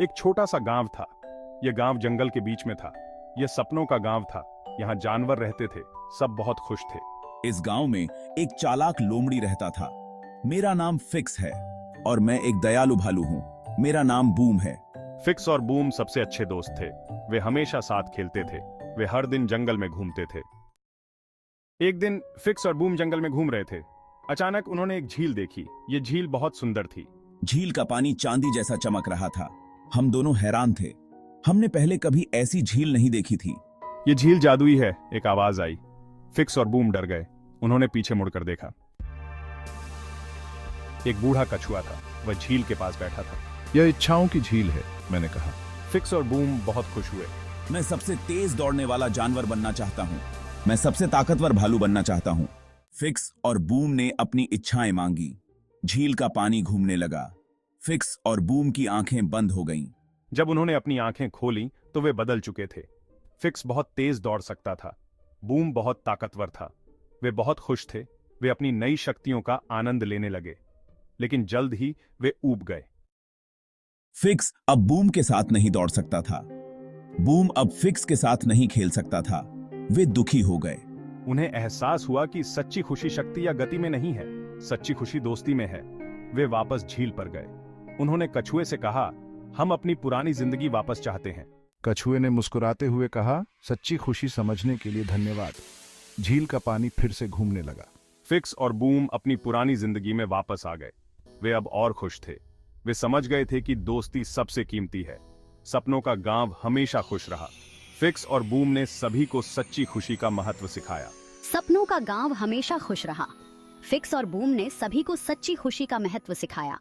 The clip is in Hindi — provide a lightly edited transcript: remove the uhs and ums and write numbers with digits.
एक छोटा सा गांव था। यह गांव जंगल के बीच में था। यह सपनों का गांव था। यहाँ जानवर रहते थे। सब बहुत खुश थे। इस गांव में एक चालाक लोमड़ी रहता था। मेरा नाम फिक्स है और मैं एक दयालु भालू हूँ। मेरा नाम बूम है। फिक्स और बूम सबसे अच्छे दोस्त थे। वे हमेशा साथ खेलते थे। वे हर दिन जंगल में घूमते थे। एक दिन फिक्स और बूम जंगल में घूम रहे थे। अचानक उन्होंने एक झील देखी। ये झील बहुत सुंदर थी। झील का पानी चांदी जैसा चमक रहा था। हम दोनों हैरान थे। हमने पहले कभी ऐसी झील नहीं देखी थी। ये झील जादुई है, एक आवाज आई। फिक्स और बूम डर गए। उन्होंने पीछे मुड़कर देखा। एक बूढ़ा कछुआ था। वह झील के पास बैठा था। यह इच्छाओं की झील है, मैंने कहा। फिक्स और बूम बहुत खुश हुए। मैं सबसे तेज दौड़ने वाला जानवर बनना चाहता हूँ। मैं सबसे ताकतवर भालू बनना चाहता हूँ। फिक्स और बूम ने अपनी इच्छाएं मांगी। झील का पानी घूमने लगा। फिक्स और बूम की आंखें बंद हो गईं। जब उन्होंने अपनी आंखें खोली तो वे बदल चुके थे। फिक्स बहुत तेज दौड़ सकता था। बूम बहुत ताकतवर था। वे बहुत खुश थे। वे अपनी नई शक्तियों का आनंद लेने लगे। लेकिन जल्द ही वे ऊब गए। फिक्स अब बूम के साथ नहीं दौड़ सकता था। बूम अब फिक्स के साथ नहीं खेल सकता था। वे दुखी हो गए। उन्हें एहसास हुआ कि सच्ची खुशी शक्ति या गति में नहीं है, सच्ची खुशी दोस्ती में है। वे वापस झील पर गए। उन्होंने कछुए से कहा, हम अपनी पुरानी जिंदगी वापस चाहते हैं। कछुए ने मुस्कुराते हुए कहा, सच्ची खुशी समझने के लिए धन्यवाद। झील का पानी फिर से घूमने लगा। फिक्स और बूम अपनी पुरानी जिंदगी में वापस आ गए। वे अब और खुश थे। वे समझ गए थे कि दोस्ती सबसे कीमती है। सपनों का गांव हमेशा खुश रहा। फिक्स और बूम ने सभी को सच्ची खुशी का महत्व सिखाया। सपनों का गांव हमेशा खुश रहा। फिक्स और बूम ने सभी को सच्ची खुशी का महत्व सिखाया।